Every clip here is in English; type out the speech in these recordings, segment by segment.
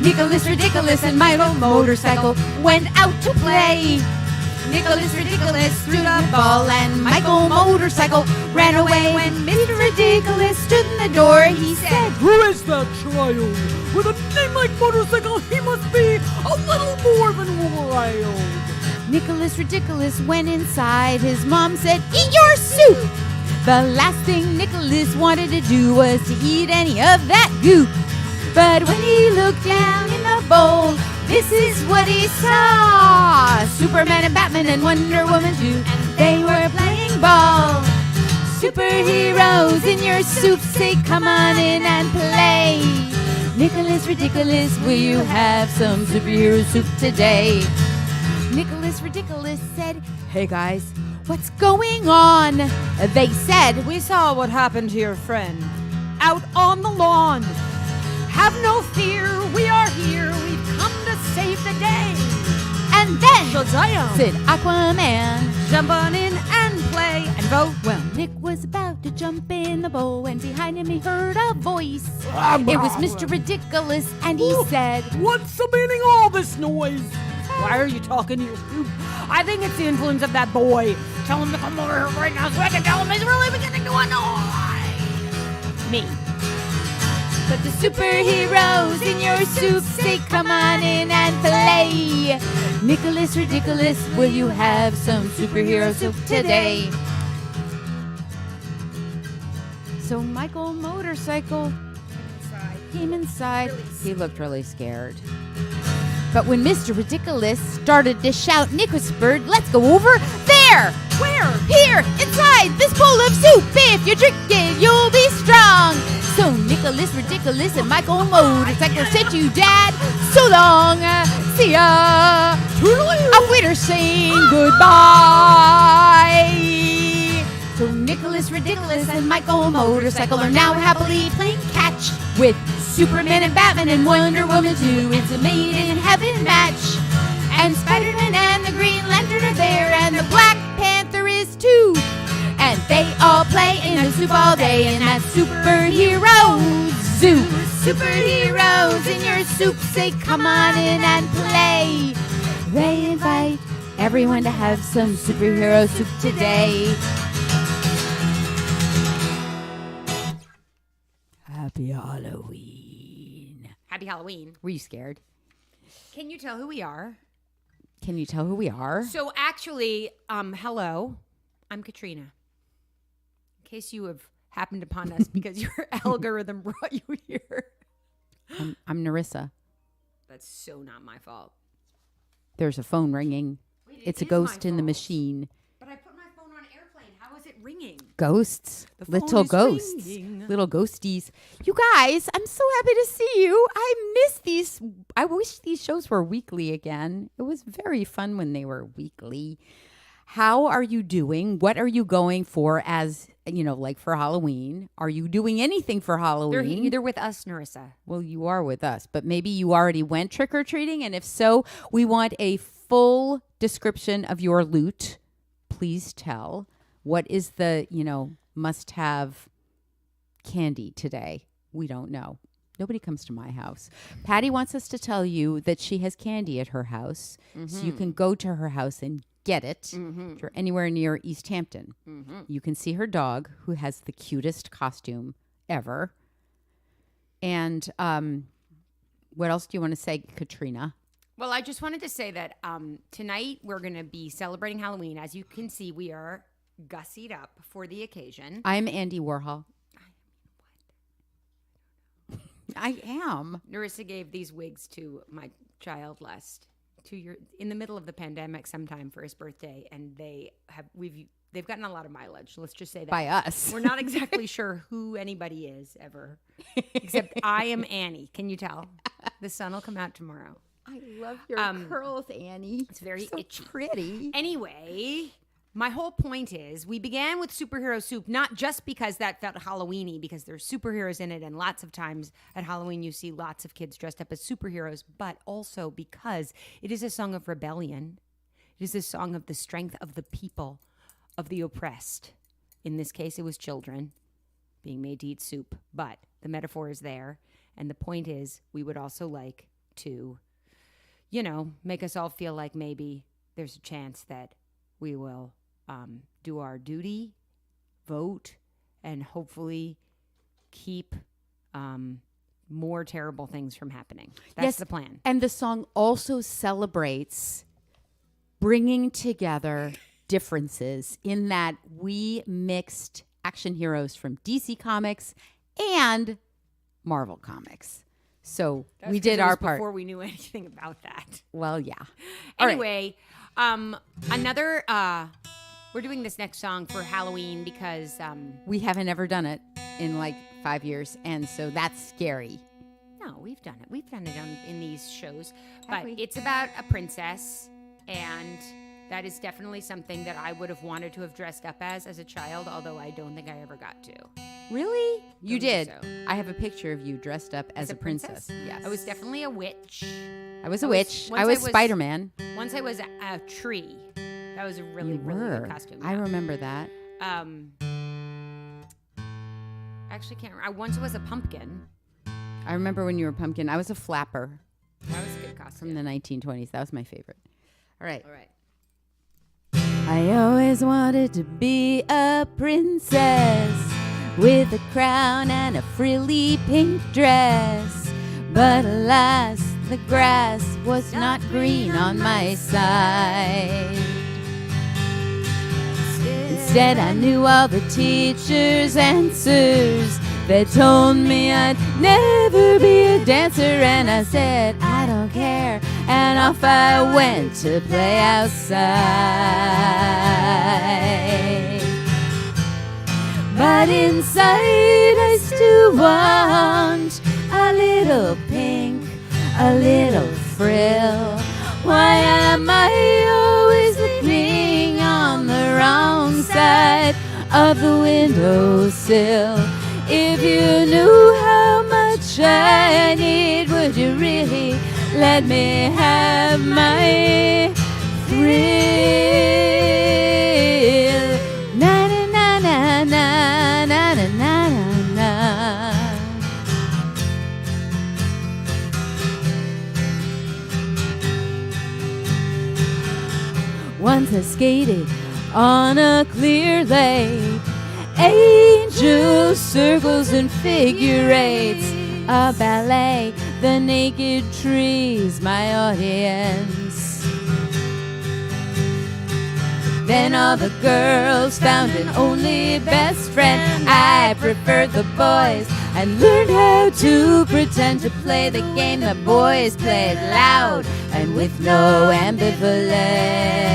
Nicholas Ridiculous and Michael Motorcycle went out to play. Nicholas Ridiculous threw the ball and Michael Motorcycle ran away. When Mr. Ridiculous stood in the door, he said, "Who is that child? With a name like Motorcycle, he must be a little more than wild." Nicholas Ridiculous went inside. His mom said, "Eat your soup." The last thing Nicholas wanted to do was to eat any of that goop. But when he looked down in the bowl, this is what he saw. Superman and Batman and Wonder Woman too, and they were playing ball. Superheroes in your soup, say come on in and play. Nicholas Ridiculous, will you have some superhero soup today? Nicholas Ridiculous said, "Hey guys, what's going on?" They said, "We saw what happened to your friend out on the lawn. Have no fear, we are here. We've come to save the day." And then Shazam! said Aquaman, "Jump on in and play and vote." Well, Nick was about to jump in the bowl when behind him he heard a voice. It was Mr. Ridiculous, and he said, "What's the meaning of all this noise? Why are you talking to your soup? I think it's the influence of that boy. Tell him to come over here right now so I can tell him he's really beginning to annoy me." But the superheroes in your soup say come on in and play. Nicholas Ridiculous, will you have some superhero soup today? So Michael Motorcycle came inside. He looked really scared. But when Mr. Ridiculous started to shout, Nick whispered, "Let's go over there!" Where? "Here, inside this bowl of soup. If you drink it, you'll be strong." So Nicholas Ridiculous and Michael Motorcycle said to you, "Dad, so long. See ya." Off later saying goodbye. So Nicholas Ridiculous and Michael Motorcycle are now happily playing catch with Superman and Batman and Wonder Woman too. It's a made in heaven match. And Spider-Man and the Green Lantern are there, and the Black Panther is too. And they all play in the soup all day in that superhero zoo. Superheroes in your soup say come on in and play. They invite everyone to have some superhero soup today. Happy Halloween. Happy Halloween. Were you scared? Can you tell who we are? Can you tell who we are? So actually, hello, I'm Katrina. In case you have happened upon us because your algorithm brought you here. I'm Narissa. That's so not my fault. There's a phone ringing. Wait, It's a is ghost my in the fault. machine. But I put my phone on airplane. How is it ringing? Ghosts. The phone Little is ghosts. ringing. Little ghosties. You guys, I'm so happy to see you. I miss these. I wish these shows were weekly again. It was very fun when they were weekly. How are you doing? What are you going for as, like for Halloween? Are you doing anything for Halloween? They're with us, Narissa. Well, you are with us, but maybe you already went trick-or-treating, and if so, we want a full description of your loot. Please tell. What is the, must-have candy today? We don't know. Nobody comes to my house. Patty wants us to tell you that she has candy at her house, so you can go to her house and get it. If you're anywhere near East Hampton, you can see her dog, who has the cutest costume ever. And what else do you want to say, Katrina? Well, I just wanted to say that tonight we're going to be celebrating Halloween. As you can see, we are gussied up for the occasion. I'm Andy Warhol. I am. Narissa gave these wigs to my child in the middle of the pandemic sometime for his birthday, and they've gotten a lot of mileage. Let's just say that. By us. We're not exactly sure who anybody is ever, except I am Annie. Can you tell? The sun will come out tomorrow. I love your curls, Annie. It's very so itchy. Pretty. Anyway, my whole point is we began with superhero soup, not just because that felt Halloween-y, because there's superheroes in it, and lots of times at Halloween you see lots of kids dressed up as superheroes, but also because it is a song of rebellion. It is a song of the strength of the people of the oppressed. In this case, it was children being made to eat soup, but the metaphor is there. And the point is, we would also like to, make us all feel like maybe there's a chance that we will do our duty, vote, and hopefully keep more terrible things from happening. That's the plan. And the song also celebrates bringing together differences in that we mixed action heroes from DC Comics and Marvel Comics. So we did our part before we knew anything about that. Well, yeah. Anyway, another. We're doing this next song for Halloween because we haven't ever done it in like 5 years, and so that's scary. No, we've done it. We've done it in these shows, Have but we? it's about a princess, and that is definitely something that I would have wanted to have dressed up as a child, although I don't think I ever got to. Really? You Don't did. think so. I have a picture of you dressed up as a princess. Yes. I was definitely a witch. I was a witch. once I was Spider-Man. Once I was a tree. That was a really, You really were. good costume. I remember that. Actually can't remember. I once was a pumpkin. I remember when you were a pumpkin. I was a flapper That was a good costume. from the 1920s. That was my favorite. All right. All right. I always wanted to be a princess with a crown and a frilly pink dress. But alas, the grass was not green on my side. Instead, I knew all the teachers' answers that told me I'd never be a dancer. And I said, I don't care. And off I went to play outside. But inside I still want a little pink, a little frill. Why am I always looking on the wrong side of the windowsill? If you knew how much I need, would you really let me have my thrill? Na na na na na na na na na. Once I skated on a clear lake, angels, circles, and figure eights, a ballet, the naked trees, my audience. Then all the girls found an only best friend. I preferred the boys and learned how to pretend to play the game the boys played, loud and with no ambivalence.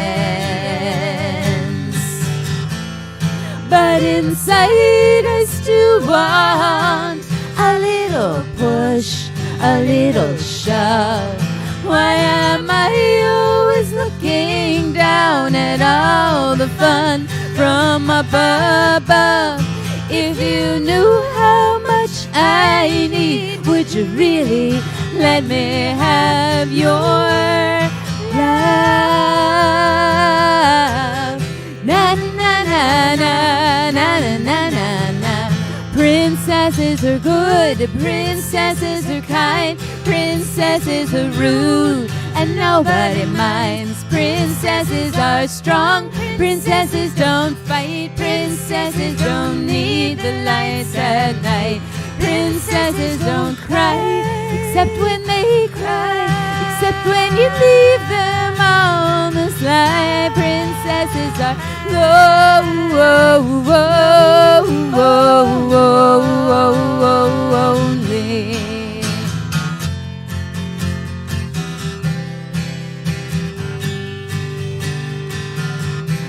But inside I still want a little push, a little shove. Why am I always looking down at all the fun from up above? If you knew how much I need, would you really let me have your love? Na na na na na na na na na. Princesses are good, princesses are kind, princesses are rude, and nobody minds. Princesses are strong, princesses don't fight, princesses don't need the lights at night. Princesses don't cry, except when they cry, except when you leave them on the slide. Princesses are lonely.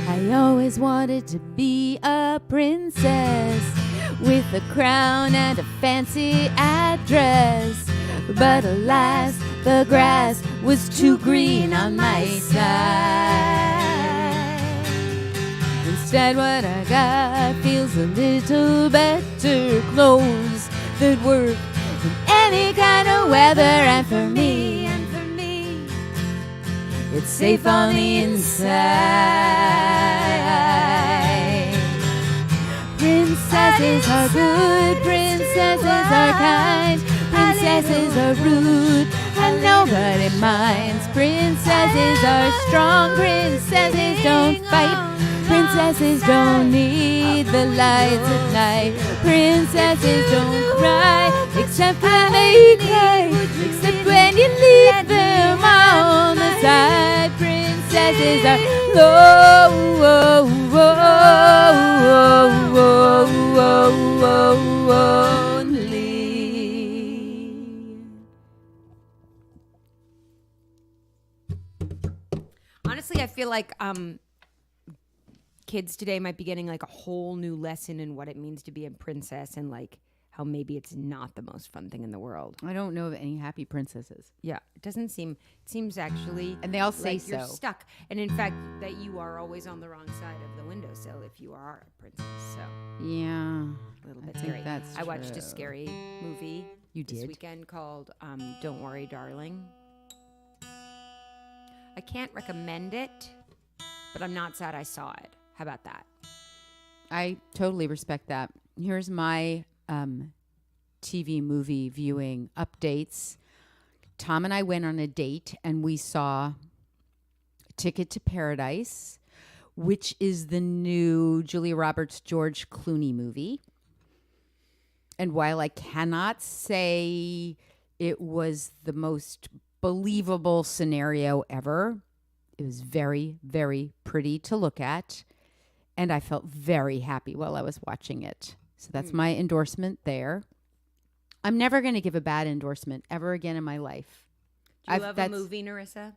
I always wanted to be a princess with a crown and a fancy address. But alas, the grass was too green on my side. Instead, what I got feels a little better. Clothes that work in any kind of weather. And for me, it's safe on the inside. Princesses are good, princesses are kind, princesses are rude, and nobody minds. Princesses are strong, princesses don't fight, princesses don't need the lights at night. Princesses don't cry, except when they cry, except when you leave them on the side. Princesses are lonely. Honestly, I feel like kids today might be getting like a whole new lesson in what it means to be a princess and like how maybe it's not the most fun thing in the world. I don't know of any happy princesses. Yeah, it doesn't seem. It seems actually, And they all say like you're so. stuck, and in fact, that you are always on the wrong side of the windowsill if you are a princess. So Yeah. a little bit I think scary. that's I watched true. a scary movie You this did? weekend called "Don't Worry, Darling." I can't recommend it, but I'm not sad I saw it. How about that? I totally respect that. Here's my TV movie viewing updates. Tom and I went on a date and we saw Ticket to Paradise, which is the new Julia Roberts, George Clooney movie. And while I cannot say it was the most believable scenario ever, it was very, very pretty to look at. And I felt very happy while I was watching it. So that's my endorsement there. I'm never going to give a bad endorsement ever again in my life. Do you love a movie, Narissa?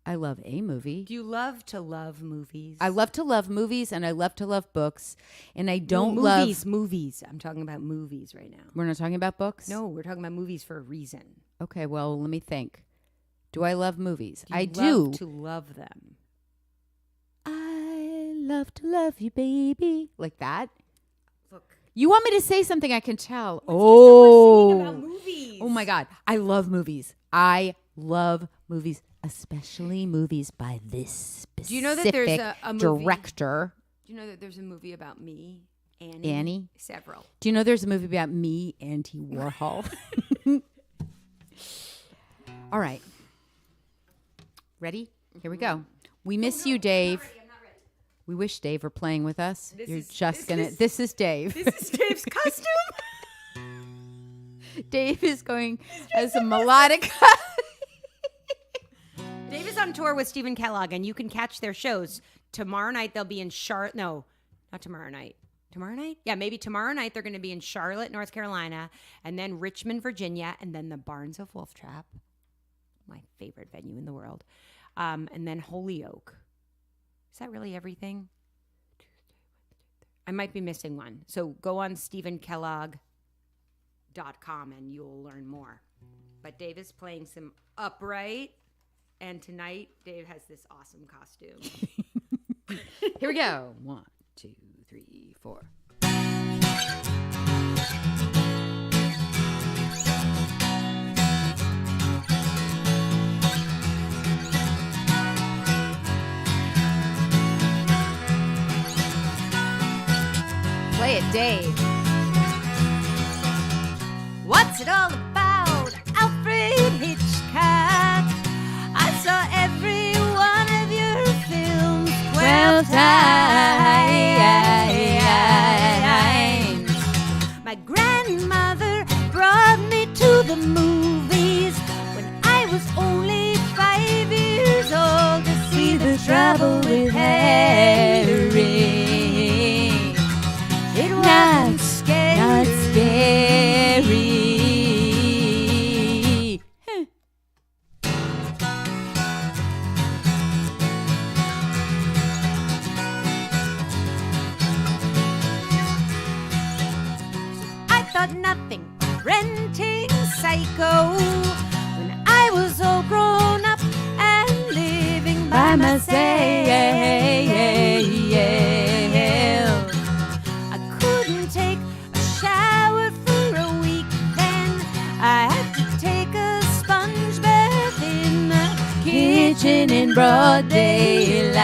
I love a movie. Do you love to love movies? I love to love movies and I love to love books. And I don't movies. I'm talking about movies right now. We're not talking about books? No, we're talking about movies for a reason. Okay, well, let me think. Do I love movies? Do you I love do. to love them. I love to love you, baby. Like that. Look. You want me to say something I can tell? We're singing about movies. Oh my God. I love movies. I love movies, especially movies by this specific Do you know that there's a movie- director. Do you know that there's a movie about me, Annie? Annie? Several. Do you know there's a movie about me, Andy Warhol? All right. Ready? Here we go. We miss you, Dave. I'm not ready. We wish Dave were playing with us. This You're is- just this gonna. is- This is Dave. This is Dave's costume. Dave is going as a melodic. Dave is on tour with Stephen Kellogg, and you can catch their shows. Tomorrow night, they'll be in Charlotte. No, not tomorrow night. Tomorrow night? Yeah, maybe tomorrow night they're going to be in Charlotte, North Carolina, and then Richmond, Virginia, and then the Barns of Wolf Trap, my favorite venue in the world, and then Holyoke. Is that really everything? I might be missing one. So go on StephenKellogg.com and you'll learn more. But Dave is playing some upright, and tonight Dave has this awesome costume. Here we go. 1, 2, 3, 4. Play it, Dave. What's it all about, Alfred Hitchcock? I saw every one of your films 12 times. My grandmother brought me to the movies when I was only 5 years old to see The Trouble with Harry. It wasn't scary. Not scary. I thought nothing of renting Psycho when I was all grown up and living by myself. I couldn't take a shower for a week then. I had to take a sponge bath in the kitchen in broad daylight.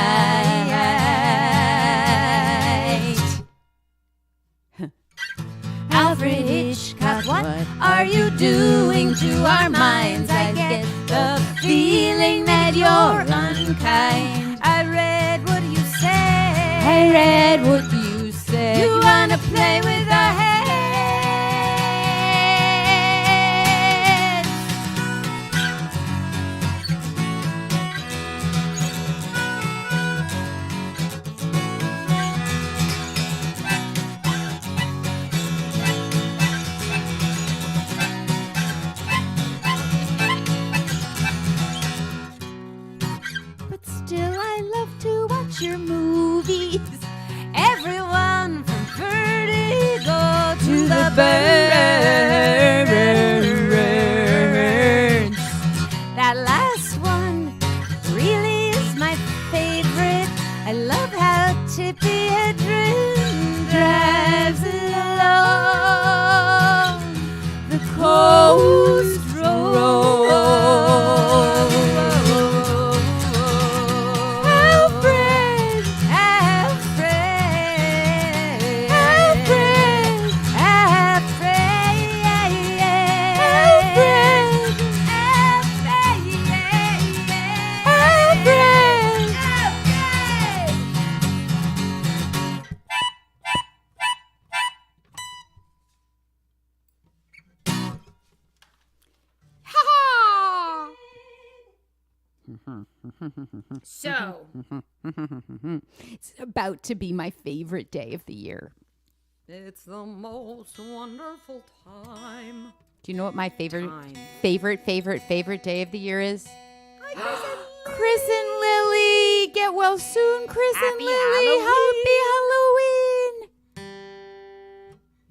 What are you doing to our minds? I get the feeling that you're unkind. I read what you said. I read what you said. You wanna play with our heads. But still, I love to watch your movies. Everyone from Vertigo to the birds. That last one really is my favorite. I love how Tippi Hedren drives along The coast road. Alfred, Alfred, Alfred, So, It's about to be my favorite day of the year. it's the most wonderful time. Do you know what my favorite Time. favorite day of the year is? Chris and Lily. Get well soon, Chris and Happy Lily. Happy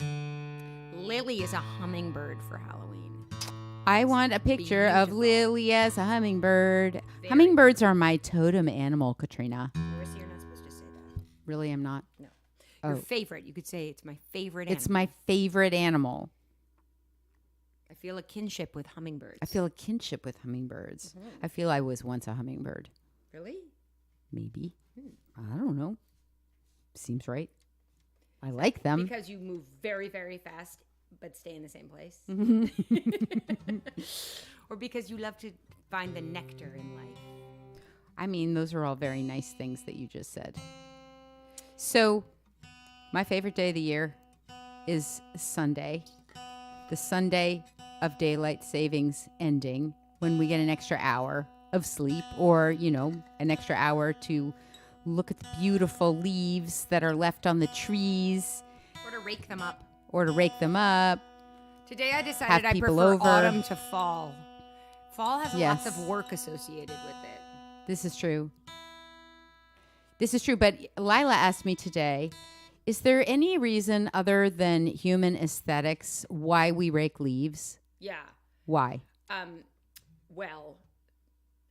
Halloween. Lily is a hummingbird for Halloween. I want a picture of Beautiful. Lily as a hummingbird. Hummingbirds are my totem animal, Katrina. Marissa, you're not supposed to say that. Really, I'm not. No. Your Oh. favorite. You could say it's my favorite It's animal. my favorite animal. I feel a kinship with hummingbirds. I feel a kinship with hummingbirds. I feel I was once a hummingbird. Really? Maybe. I don't know. Seems right. I like them. Because you move very, very fast but stay in the same place? Or because you love to find the nectar in life? I mean, those are all very nice things that you just said. So, my favorite day of the year is Sunday. The Sunday of daylight savings ending, when we get an extra hour of sleep, or, you know, an extra hour to look at the beautiful leaves that are left on the trees, Or to rake them up. or to rake them up. Today I Have decided I people prefer over. autumn to fall. Fall has Yes. lots of work associated with it. This is true. This is true. But Lila asked me today, is there any reason other than human aesthetics why we rake leaves? Yeah. Why? Well,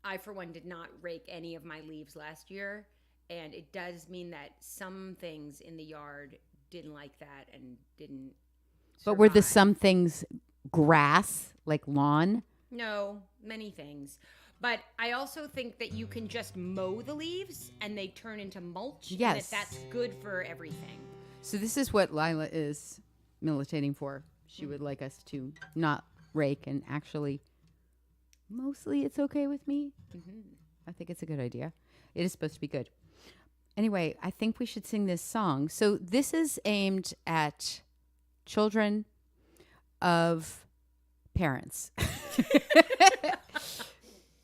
I for one did not rake any of my leaves last year, and it does mean that some things in the yard didn't like that and didn't. But were the survive. some things grass, like lawn? No, many things. But I also think that you can just mow the leaves and they turn into mulch. And Yes. that's good for everything. So this is what Lila is militating for. She would like us to not rake, and actually, mostly it's okay with me. I think it's a good idea. It is supposed to be good. Anyway, I think we should sing this song. So this is aimed at children of parents.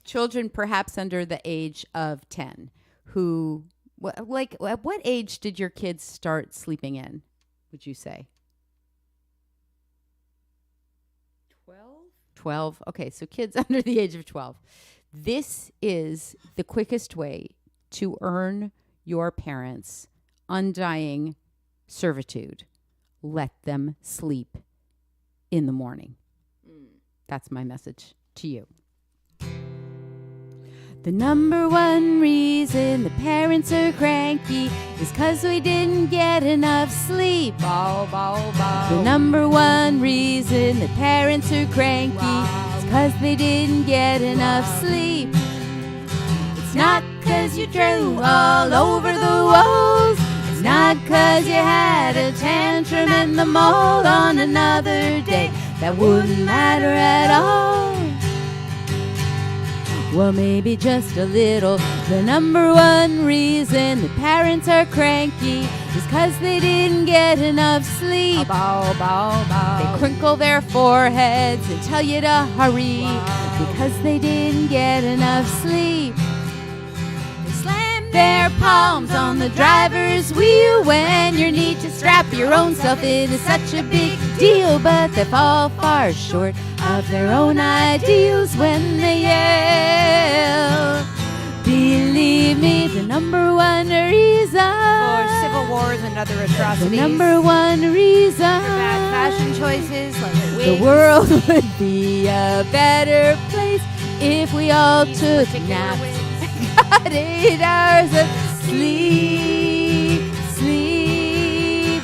Children perhaps under the age of 10 who, like, at what age did your kids start sleeping in, would you say? 12? 12? Okay, so kids under the age of 12. This is the quickest way to earn your parents' undying servitude. Let them sleep in the morning. That's my message to you. The number one reason the parents are cranky is 'cause we didn't get enough sleep. The number one reason the parents are cranky is 'cause they didn't get enough sleep. It's not 'cause you drew all over the walls. It's not 'cause you had a tantrum in the mall on another day. that wouldn't matter at all. Well, maybe just a little. The number one reason that parents are cranky is 'cause they didn't get enough sleep. Bow, bow, bow. They crinkle their foreheads and tell you to hurry because they didn't get enough sleep. They slam their palms on the driver's wheel when you need to strap your own self in. It's such a big deal, but they fall far short of their own ideals when they yell. Believe me, the number one reason For civil wars and other atrocities. the number one reason Bad fashion choices like the wigs. world would be a better place if we all took Particular naps. wigs. Got 8 hours of sleep, sleep,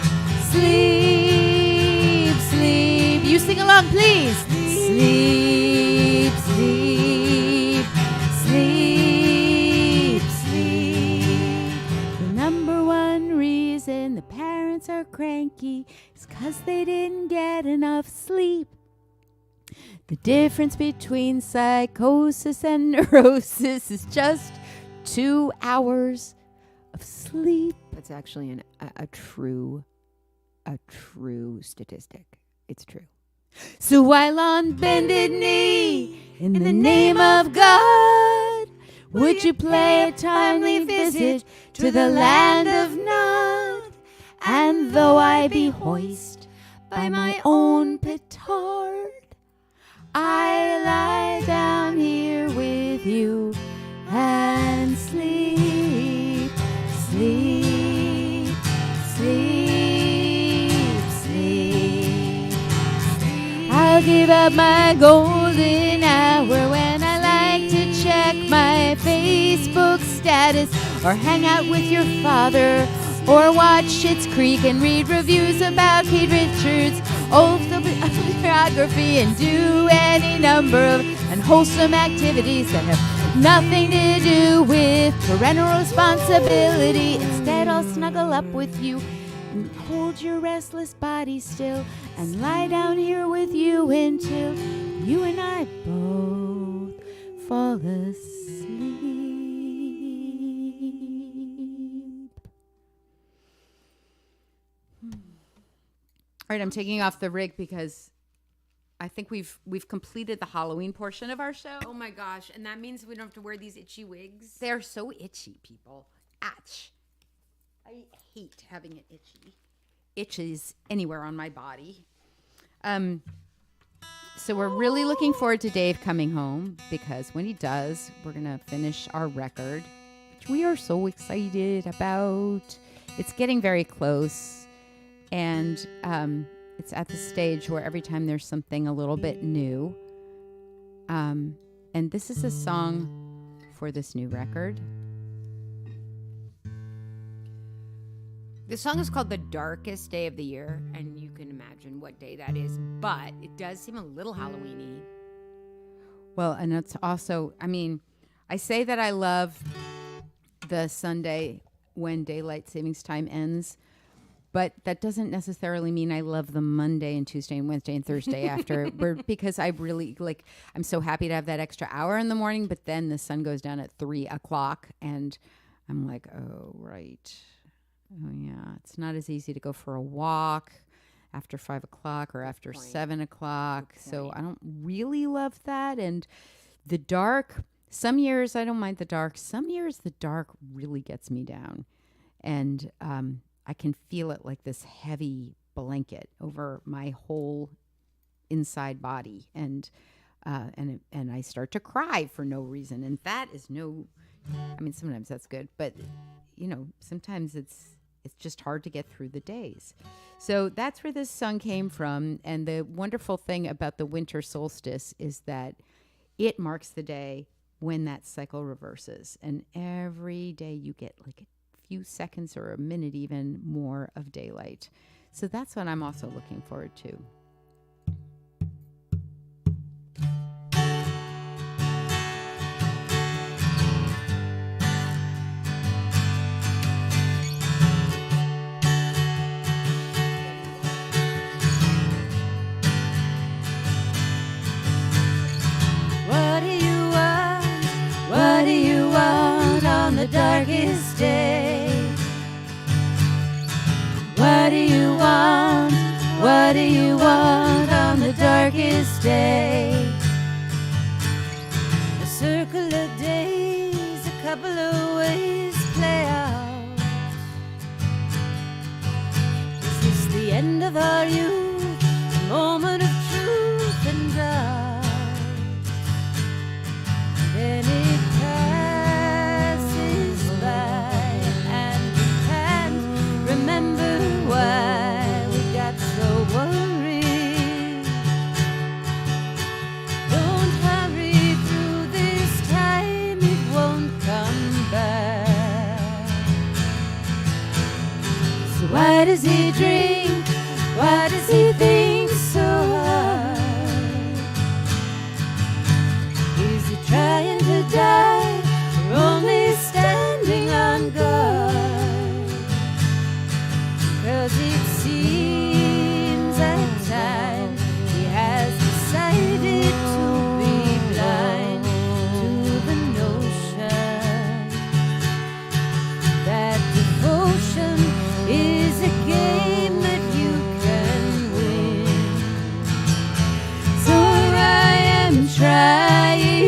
sleep, sleep. You sing along, please. Sleep, sleep, sleep, sleep. The number one reason the parents are cranky is 'cause they didn't get enough sleep. The difference between psychosis and neurosis is just 2 hours of sleep. That's actually a true statistic. It's true. So while on bended knee, in the name of God, would you play a timely visit to the land of Nod? And though I be hoist by my own petard, I lie down here with you and sleep, sleep, sleep, sleep. I'll give up my golden hour when I like to check my Facebook status or hang out with your father or watch Schitt's Creek and read reviews about Keith Richards' autobiography and do any number of unwholesome activities that have nothing to do with parental responsibility. Instead, I'll snuggle up with you and hold your restless body still and lie down here with you until you and I both fall asleep. All right, I'm taking off the rig because I think we've completed the Halloween portion of our show. Oh my gosh. And that means we don't have to wear these itchy wigs. They're so itchy, people. Atch. I hate having it itchy. Itches anywhere on my body. So we're really looking forward to Dave coming home because when he does, we're going to finish our record, which we are so excited about. It's getting very close. And it's at the stage where every time there's something a little bit new. And this is a song for this new record. The song is called The Darkest Day of the Year, and you can imagine what day that is, but it does seem a little Halloween-y. Well, and it's also, I mean, I say that I love the Sunday when daylight savings time ends, but that doesn't necessarily mean I love the Monday and Tuesday and Wednesday and Thursday after, because I really, like, I'm so happy to have that extra hour in the morning, but then the sun goes down at 3 o'clock, and I'm like, oh, right. Oh, yeah. It's not as easy to go for a walk after 5 o'clock or after 7 o'clock. So I don't really love that. And the dark, some years I don't mind the dark. Some years the dark really gets me down. And I can feel it like this heavy blanket over my whole inside body. And I start to cry for no reason. And that is I mean, sometimes that's good. But, you know, sometimes it's just hard to get through the days. So that's where this song came from. And the wonderful thing about the winter solstice is that it marks the day when that cycle reverses. And every day you get like a few seconds or a minute even more of daylight. So that's what I'm also looking forward to. darkest day. A circle of days, a couple of ways play out. Is this the end of our youth, a moment of truth and doubt? Then it passes by, and we can't remember why we got so worried. Don't hurry through this time, it won't come back. So why does he drink? Why does he think so hard? Is he trying to die or only standing on guard? 'Cause it seems at times he has decided to be blind to the notion that devotion is a game that you can win. So I am trying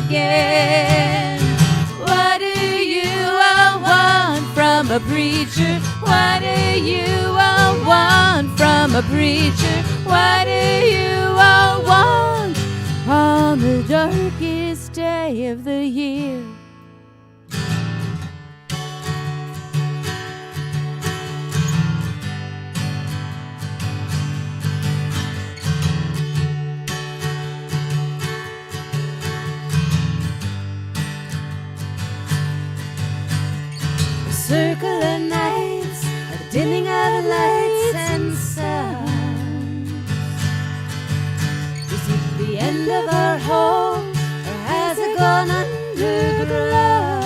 again. What do you all want from a preacher? What do you all want from a preacher? What do you all want on the darkest day of the year? Circle of nights, a dimming of lights and sounds. Is it the end of our home, or has it gone underground?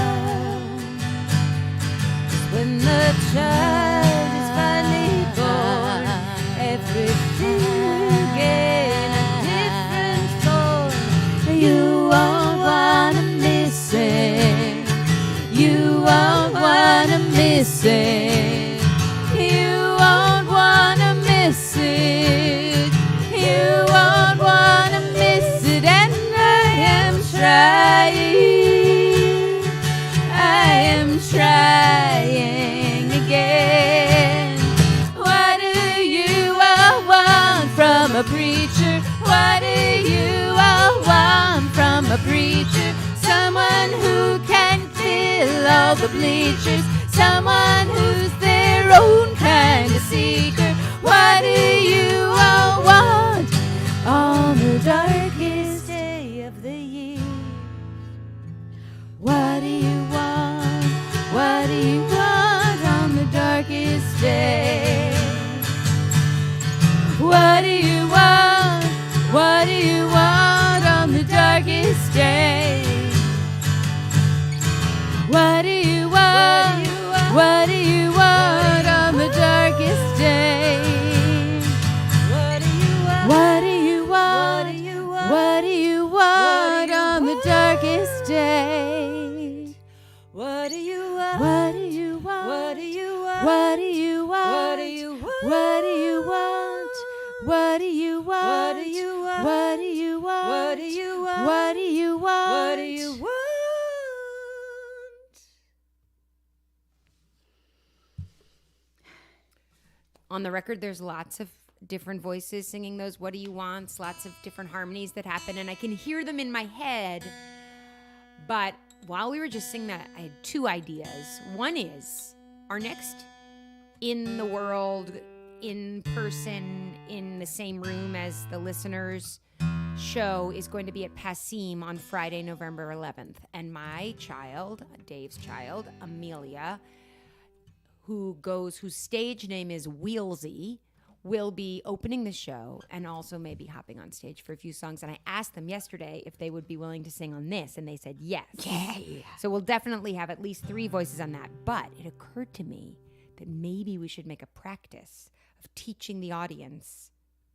'Cause when the child is finally born, everything will gain a different form. You won't wanna miss it. You won't wanna miss it. You won't wanna miss it. You won't wanna miss it. And I am trying. I am trying again. What do you all want from a preacher? What do you all want from a preacher? Someone who can fill all the bleachers, someone who's their own kind of seeker. What do you all want on the darkest day of the year? What do you want? What do you want on the darkest day? What do you want? What do you want on the darkest day? What do you want? What do you want on the darkest day? What do you want? What do you want? What do you want on the darkest day? What do you want? What do you want? What do you want? What do you want? What do you want? What do you want? What do you want? What do you want? What do you want? What do you want? What do you want? What do you want? On the record, there's lots of different voices singing those "What Do You Want?" Lots of different harmonies that happen, and I can hear them in my head. But while we were just singing that, I had two ideas. One is our next in the world, in person, in the same room as the listeners show is going to be at Passim on Friday, November 11th. And my child, Dave's child, Amelia, whose stage name is Wheelsy, will be opening the show and also maybe hopping on stage for a few songs. And I asked them yesterday if they would be willing to sing on this, and they said yes. Yay! So we'll definitely have at least 3 voices on that. But it occurred to me that maybe we should make a practice of teaching the audience.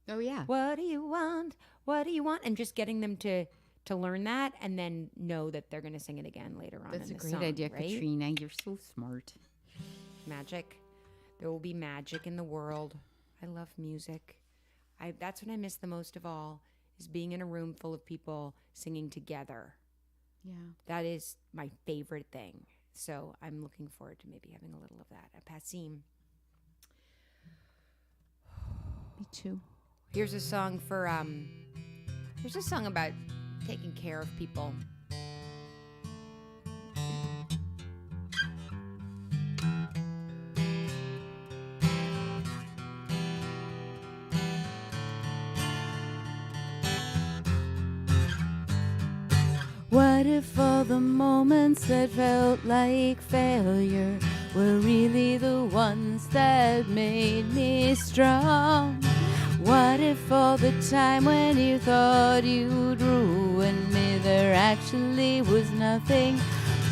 Oh, yeah. What do you want? What do you want? And just getting them to learn that and then know that they're going to sing it again later on. That's in a the great song, idea, right? Katrina. You're so smart. Magic. There will be magic in the world. I love music. That's what I miss the most of all, is being in a room full of people singing together. Yeah. That is my favorite thing. So I'm looking forward to maybe having a little of that at Passim. Me too. Here's a song for here's a song about taking care of people. What if all the moments that felt like failure were really the ones that made me strong? What if all the time when you thought you'd ruin me, there actually was nothing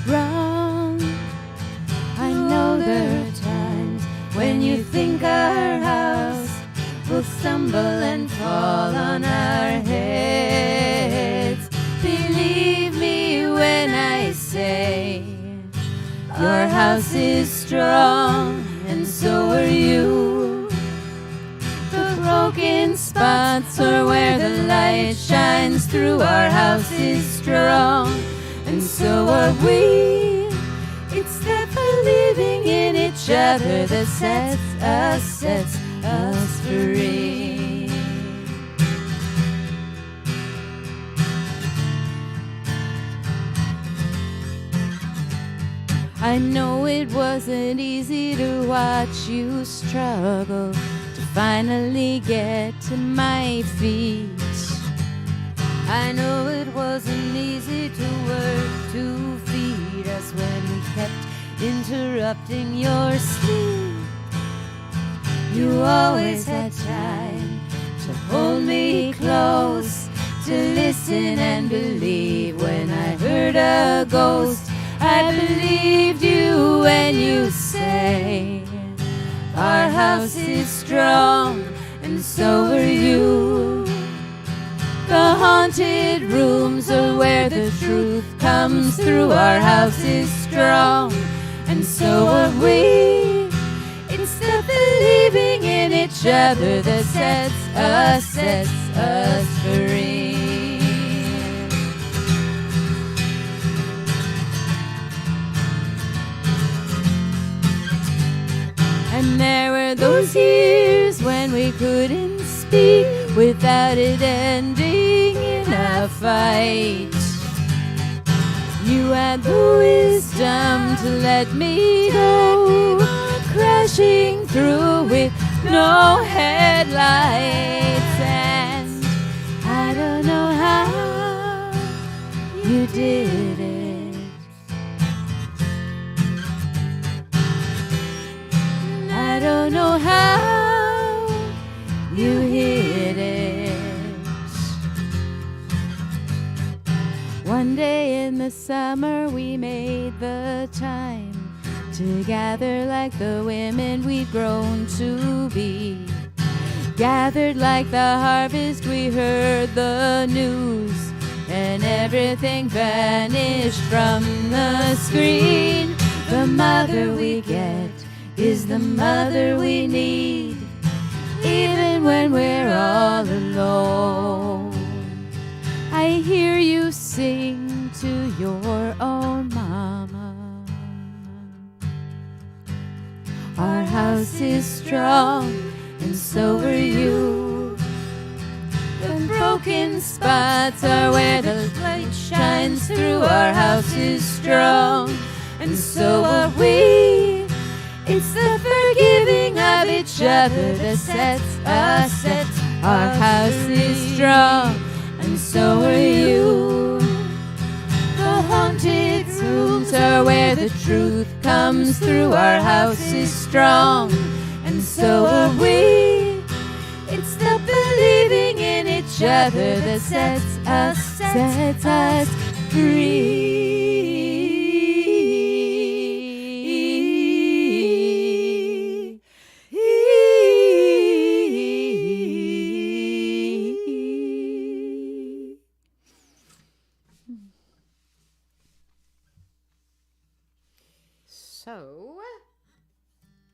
wrong? I know there are times when you think our house will stumble and fall on our heads. Believe me when I say your house is strong and so are you. The broken spots are where the light shines through. Our house is strong and so are we. It's that believing in each other that sets us free. I know it wasn't easy to watch you struggle to finally get to my feet. I know it wasn't easy to work to feed us when we kept interrupting your sleep. You always had time to hold me close, to listen and believe. When I heard a ghost, I believed you when you say our house is strong and so are you. The haunted rooms are where the truth comes through. Our house is strong and so are we. It's the believing in each other that sets us free. And there were those years when we couldn't speak without it ending in a fight. You had the wisdom to let me go, crashing through with no headlights. And I don't know how you did it. I don't know how you hid it. One day in the summer we made the time to gather like the women we'd grown to be. Gathered like the harvest, we heard the news, and everything vanished from the screen. The mother we get is the mother we need, even when we're all alone. I hear you sing to your own mama. Our house is strong and so are you. The broken spots are where the light shines through. Our house is strong and so are we. It's the forgiving of each other that sets. Our house is strong and so are you. The haunted rooms are where the truth comes through. Our house is strong and so are we. It's the believing in each other that sets us free. So,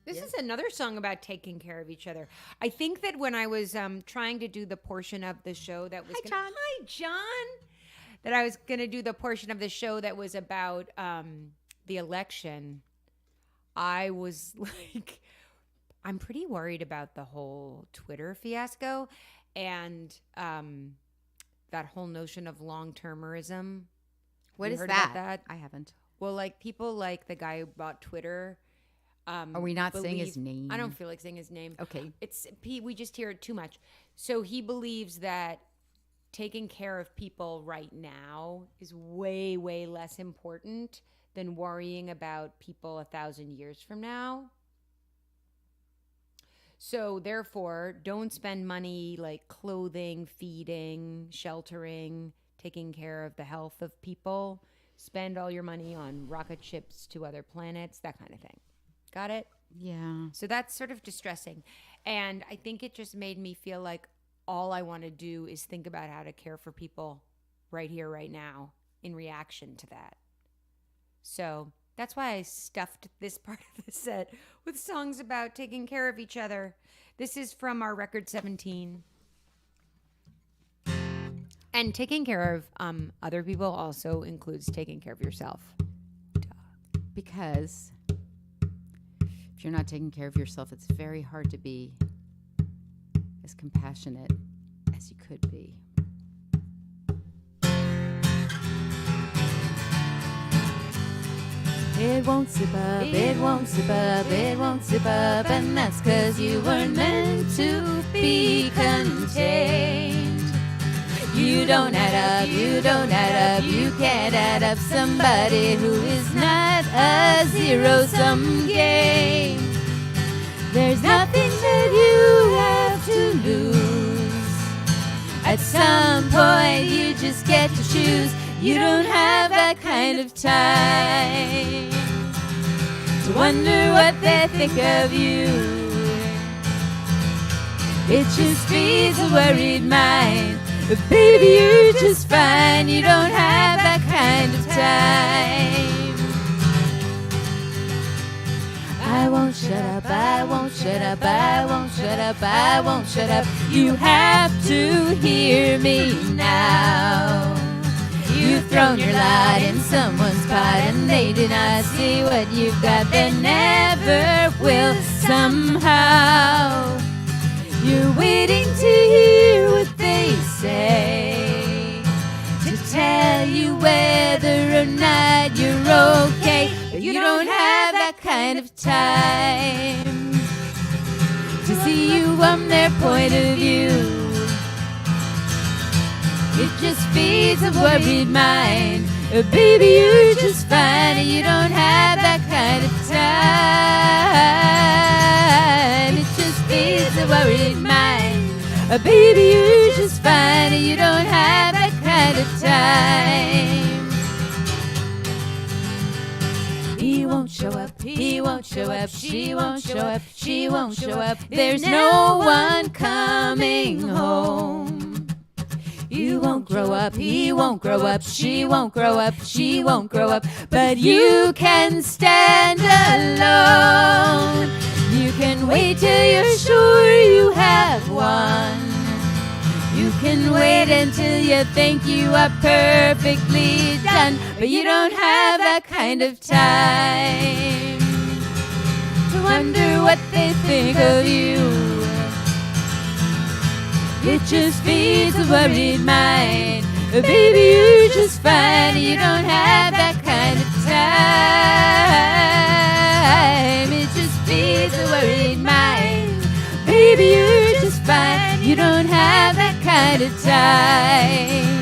this is a another song about taking care of each other. I think that when I was trying to do the portion of the show that was Hi, John. That I was going to do the portion of the show that was about the election, I was like, I'm pretty worried about the whole Twitter fiasco and that whole notion of long-termerism. What You is heard that? about that? I haven't. Well, like people like the guy who bought Twitter. Are we not saying his name? I don't feel like saying his name. Okay. We just hear it too much. So he believes that taking care of people right now is way, way less important than worrying about people 1,000 years from now. So therefore, don't spend money like clothing, feeding, sheltering, taking care of the health of people. Spend all your money on rocket ships to other planets, that kind of thing. Got it? Yeah. So that's sort of distressing. And I think it just made me feel like all I want to do is think about how to care for people right here, right now, in reaction to that. So that's why I stuffed this part of the set with songs about taking care of each other. This is from our record 17. And taking care of other people also includes taking care of yourself. Because if you're not taking care of yourself, it's very hard to be as compassionate as you could be. It won't zip up, it won't zip up, it won't zip up, and that's 'cause you weren't meant to be contained. You don't add up, you don't add up, you can't add up somebody who is not a zero-sum game. There's nothing that you have to lose. At some point you just get to choose. You don't have that kind of time to wonder what they think of you. It just feeds a worried mind. But baby, you're just fine. You don't have that kind of time. I won't shut up, I won't shut up, I won't shut up, I won't shut up. You have to hear me now. You've thrown your lot in someone's pot and they do not see what you've got. They never will somehow. You're waiting to hear what they say, to tell you whether or not you're okay. But you don't have that kind of time to see you from their point of view. It just feeds a worried mind. Baby, you're just fine and you don't have that kind of time. It just feeds a worried mind. Baby, you're just fine and you don't have that kind of time. He won't show up, he won't show up, she won't show up, she won't show up. There's no one coming home. You won't grow up, he won't grow up, she won't grow up, she won't grow up. But you can stand alone. You can wait till you're sure you have won. You can wait until you think you are perfectly done. But you don't have that kind of time to wonder what they think of you. It just feeds a worried mind. Baby, you're just fine. You don't have that kind of time. It just feeds a worried mind. Baby, you're just fine. You don't have that kind of time.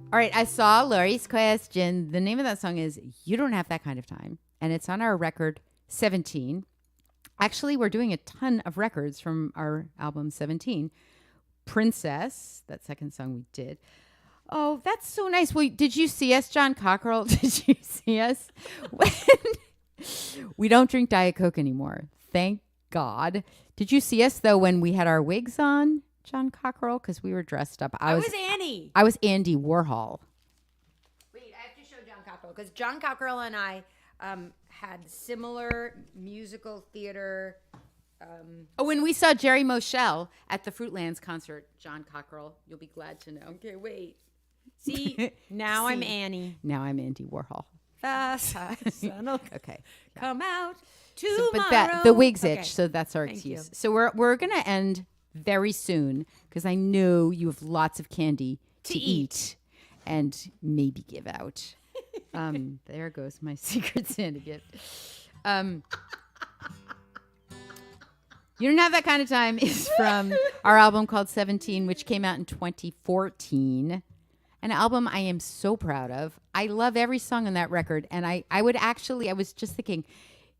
All right, I saw Lori's question. The name of that song is You Don't Have That Kind of Time, and it's on our record 17. Actually, we're doing a ton of records from our album 17. Princess, that second song we did. Oh, that's so nice. Well, did you see us, John Cockerell? Did you see us? We don't drink Diet Coke anymore. Thank God. Did you see us, though, when we had our wigs on? John Cockerell? Because we were dressed up. I was Annie. I was Andy Warhol. Wait, I have to show John Cockerell because John Cockerell and I had similar musical theater. Oh, when we saw Jerry Moshell at the Fruitlands concert, John Cockerell, you'll be glad to know. Okay, wait. See, now I'm Annie. Now I'm Andy Warhol. The sun Okay. come out So, tomorrow. but the wigs itch, Okay. so that's our Thank excuse. you. So we're gonna end very soon because I know you have lots of candy to eat and maybe give out. There goes my Secret Santa gift. You Don't Have That Kind of Time is from our album called 17, which came out in 2014. An album I am so proud of. I love every song on that record. And I was just thinking,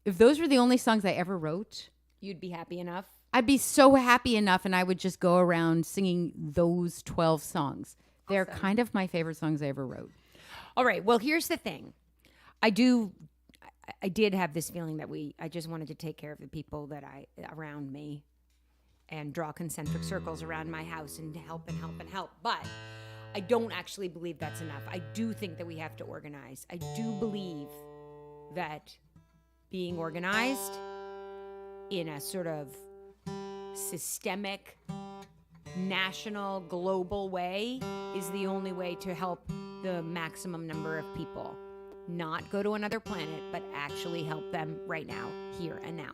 if those were the only songs I ever wrote, You'd be happy enough. I'd be so happy enough and I would just go around singing those 12 songs. They're kind of my favorite songs I ever wrote. All right. Well, here's the thing. I did have this feeling that I just wanted to take care of the people around me and draw concentric circles around my house and help and help and help. But I don't actually believe that's enough. I do think that we have to organize. I do believe that being organized in a sort of systemic, national, global way is the only way to help the maximum number of people. Not go to another planet, but actually help them right now, here and now.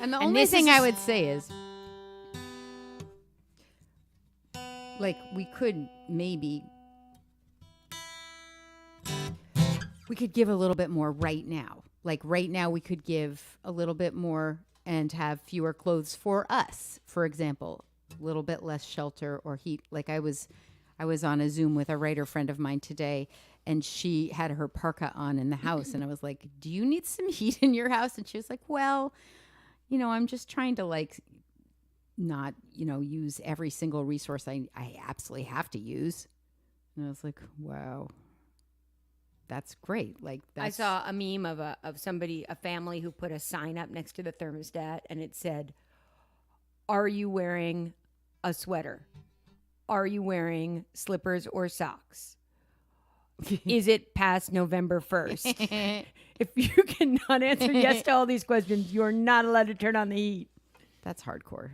And the And only this thing is- I would say is, like, we could give a little bit more right now. Like right now we could give a little bit more and have fewer clothes for us, for example, a little bit less shelter or heat. Like I was on a Zoom with a writer friend of mine today and she had her parka on in the house and I was like, do you need some heat in your house? And she was like, well, I'm just trying to like not, use every single resource I absolutely have to use. And I was like, wow, that's great. Like I saw a meme of a family who put a sign up next to the thermostat and it said, "Are you wearing a sweater? Are you wearing slippers or socks? Is it past November 1st?" If you cannot answer yes to all these questions, you're not allowed to turn on the heat. That's hardcore.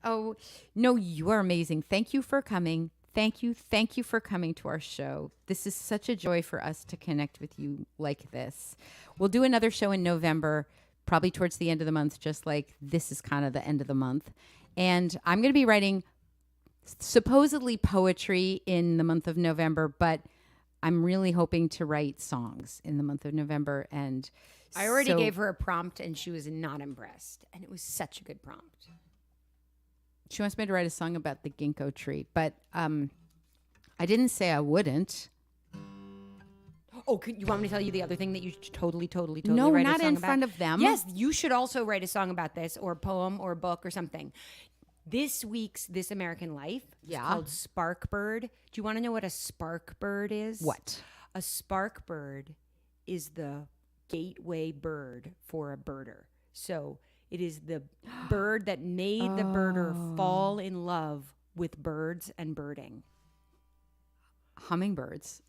Oh, no, you are amazing. Thank you for coming. Thank you for coming to our show. This is such a joy for us to connect with you like this. We'll do another show in November, probably towards the end of the month, just like this is kind of the end of the month. And I'm going to be writing supposedly poetry in the month of November, but I'm really hoping to write songs in the month of November. And I already gave her a prompt and she was not impressed. And it was such a good prompt. She wants me to write a song about the ginkgo tree, but I didn't say I wouldn't. Oh, you want me to tell you the other thing that you should totally No, write a not song in about? front of them. Yes, you should also write a song about this or a poem or a book or something. This week's This American Life is called Spark Bird. Do you want to know what a spark bird is? What? A spark bird is the gateway bird for a birder. So it is the bird that made the birder fall in love with birds and birding. Hummingbirds.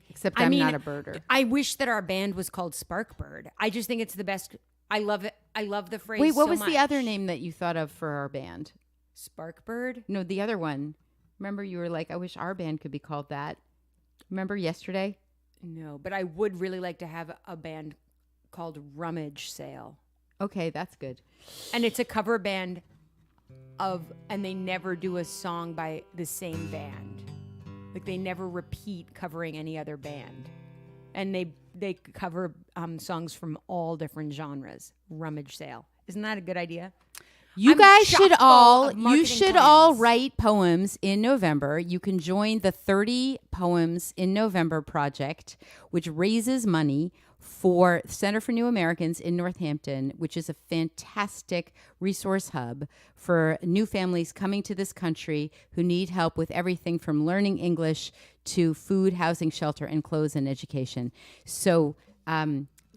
Except I'm not a birder. I wish that our band was called Spark Bird. I just think it's the best. I love it. I love the phrase. Wait, what so was much. the other name that you thought of for our band? Spark Bird? No, the other one. Remember you were like, I wish our band could be called that. Remember yesterday? No, but I would really like to have a band called Rummage Sale. Okay, that's good. And it's a cover band and they never do a song by the same band. Like they never repeat covering any other band. And they cover songs from all different genres. Rummage Sale. Isn't that a good idea? You I'm guys should chock full all of marketing all plans. write poems in November. You can join the 30 Poems in November project, which raises money for Center for New Americans in Northampton, which is a fantastic resource hub for new families coming to this country who need help with everything from learning English to food, housing, shelter, and clothes and education. So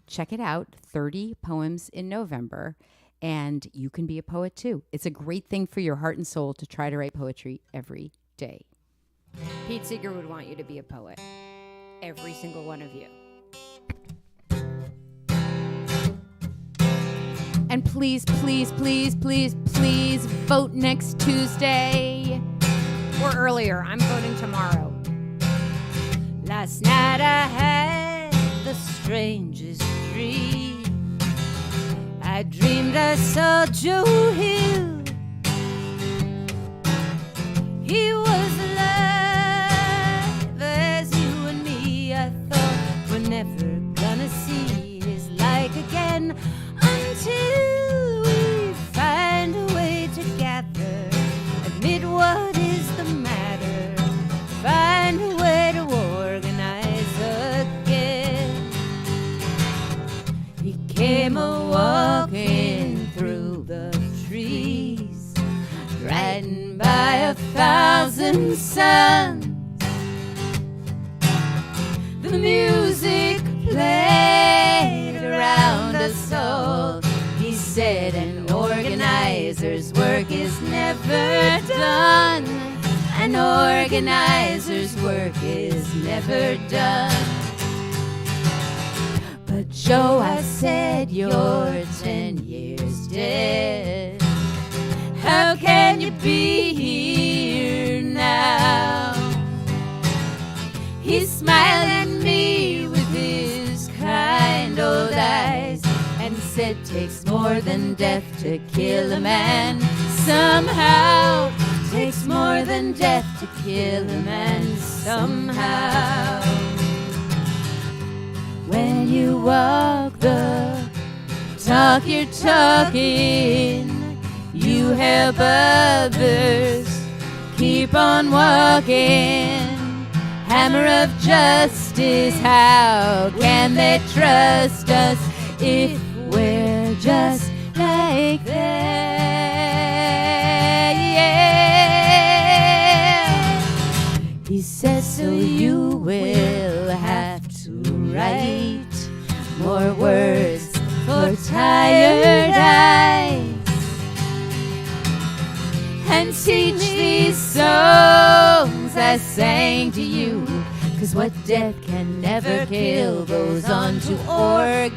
check it out, 30 Poems in November. And you can be a poet too. It's a great thing for your heart and soul to try to write poetry every day. Pete Seeger would want you to be a poet. Every single one of you. And please, please, please, please, please vote next Tuesday. Or earlier. I'm voting tomorrow. Last night I had the strangest dream. I dreamed I saw Joe Hill. He was alive as you and me. I thought we're never gonna see his like again until we find a way to gather, admit what is the matter, find a way to organize again. He came a-walking through the trees, riding by 1,000 suns. The music played around us all. He said an organizer's work is never done. An organizer's work is never done. But Joe, I said, you're 10 years dead. How can you be here now? He smiled at me with his kind old eyes and said, takes more than death to kill a man. Somehow, takes more than death to kill a man. Somehow. When you walk the talk you're talking, you help others keep on walking. Hammer of justice, how can they trust us if we're just like that? Yeah. He says, so you will have to write more words for tired eyes and teach these songs I sang to you, 'cause what death can never kill goes on to organize,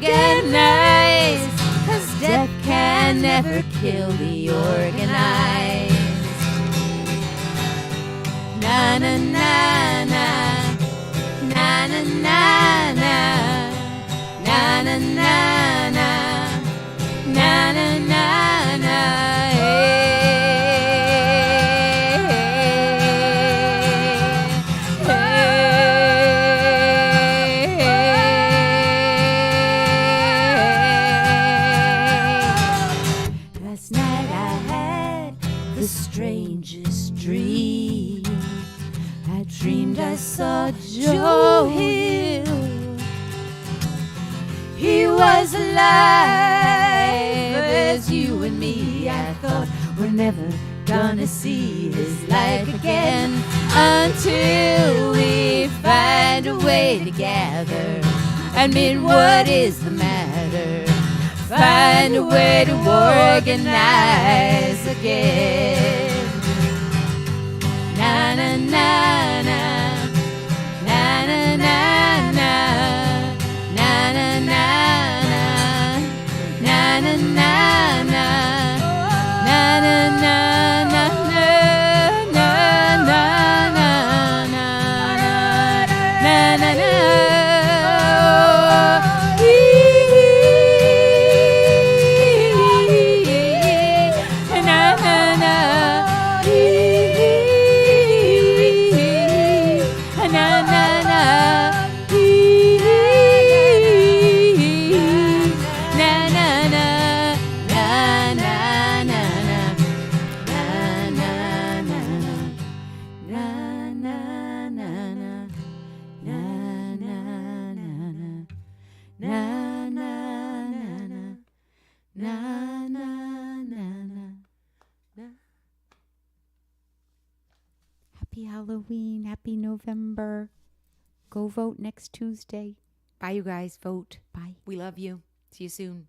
'cause death can never kill the organized. Na na na na, na na na na, na na na na, na na na na. Last night I had the strangest dream. I dreamed I saw Joe Hill. He was alive as you and me. I thought we're never gonna see his like again until we find a way to gather, admit what is the matter, find a way to organize again. Na na na na, na na na na, na na na na, na na na na, na na na na, na na na na, na na na. Happy Halloween, happy November. Go vote next Tuesday. Bye, you guys. Vote. Bye. We love you. See you soon.